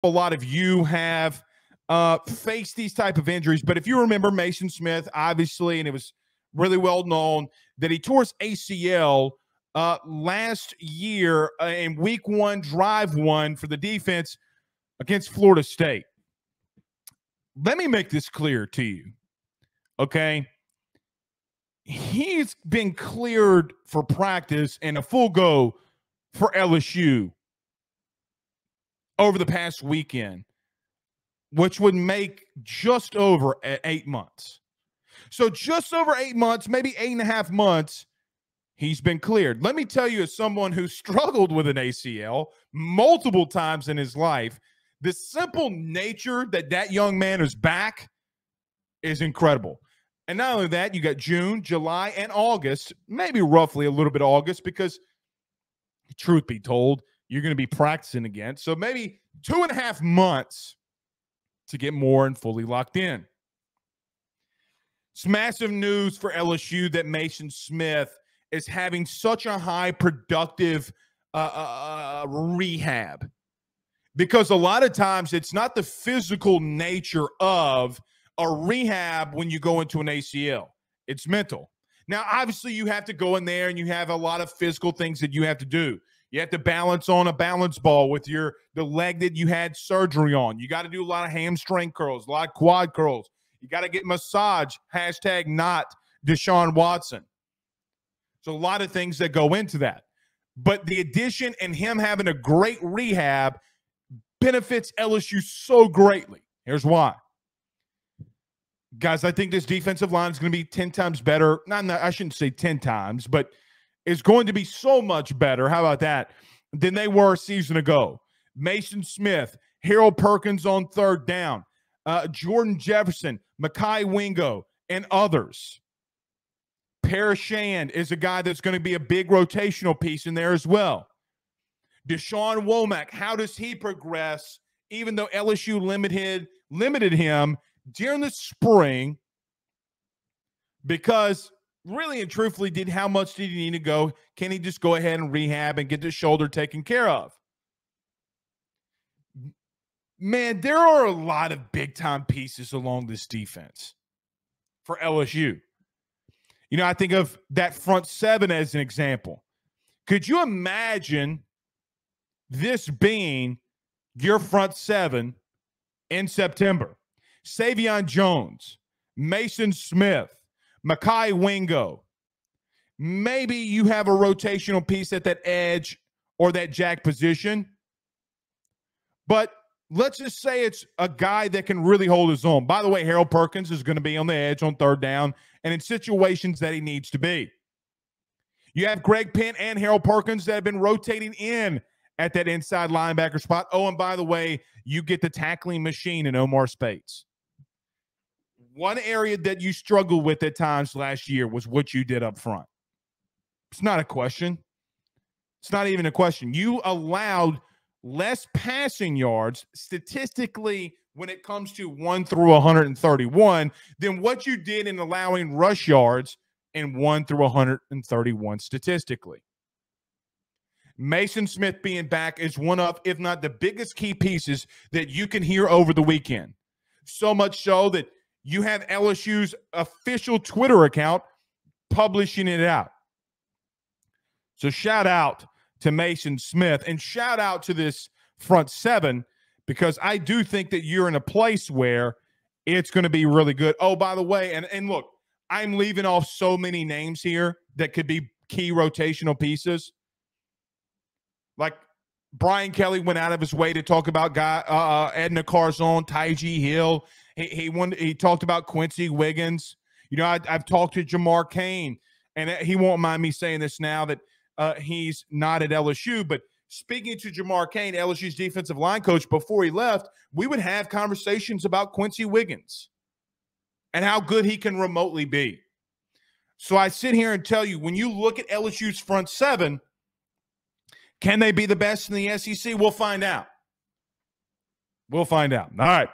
a lot of you have faced these type of injuries, but if you remember Maason Smith, obviously, and it was really well known that he tore his ACL last year in week 1, drive 1 for the defense against Florida State. Let me make this clear to you, okay? He's been cleared for practice and a full go for LSU over the past weekend, which would make just over 8 months. So just over 8 months, maybe 8.5 months, he's been cleared. Let me tell you, as someone who struggled with an ACL multiple times in his life, the simple nature that young man is back is incredible. And not only that, you got June, July, and August, maybe roughly a little bit of August, because truth be told, you're going to be practicing again. So maybe 2.5 months to get more and fully locked in. It's massive news for LSU that Maason Smith is having such a high productive rehab, because a lot of times it's not the physical nature of a rehab when you go into an ACL. It's mental. Now, obviously, you have to go in there and you have a lot of physical things that you have to do. You have to balance on a balance ball with the leg that you had surgery on. You got to do a lot of hamstring curls, a lot of quad curls. You got to get massage, hashtag not Deshaun Watson. So a lot of things that go into that. But the addition and him having a great rehab benefits LSU so greatly. Here's why. Guys, I think this defensive line is going to be 10 times better. I shouldn't say 10 times, but it's going to be so much better. How about that? Than they were a season ago. Maason Smith, Harold Perkins on third down, Jordan Jefferson, Mekhi Wingo, and others. Parashand is a guy that's going to be a big rotational piece in there as well. Deshaun Womack, how does he progress, even though LSU limited him during the spring? Because really and truthfully, how much did he need to go? Can he just go ahead and rehab and get the shoulder taken care of? Man, there are a lot of big-time pieces along this defense for LSU. You know, I think of that front seven as an example. Could you imagine this being your front seven in September? Savion Jones, Maason Smith, Mekhi Wingo. Maybe you have a rotational piece at that edge or that jack position. But let's just say it's a guy that can really hold his own. By the way, Harold Perkins is going to be on the edge on third down and in situations that he needs to be. You have Greg Penn and Harold Perkins that have been rotating in at that inside linebacker spot. Oh, and by the way, you get the tackling machine in Omar Speights. One area that you struggled with at times last year was what you did up front. It's not a question. It's not even a question. You allowed less passing yards statistically when it comes to 1 through 131 than what you did in allowing rush yards in 1 through 131 statistically. Maason Smith being back is one of, if not the biggest key pieces that you can hear over the weekend. So much so that you have LSU's official Twitter account publishing it out. So shout out to Maason Smith and shout out to this front seven, because I do think that you're in a place where it's going to be really good. Oh, by the way, and look, I'm leaving off so many names here that could be key rotational pieces. Like Brian Kelly went out of his way to talk about Edna Carzon, Tyjee Hill. He talked about Quincy Wiggins. You know, I've talked to Jamar Cain, and he won't mind me saying this now that he's not at LSU. But speaking to Jamar Cain, LSU's defensive line coach, before he left, we would have conversations about Quincy Wiggins and how good he can remotely be. So I sit here and tell you, when you look at LSU's front seven, can they be the best in the SEC? We'll find out. We'll find out. All right.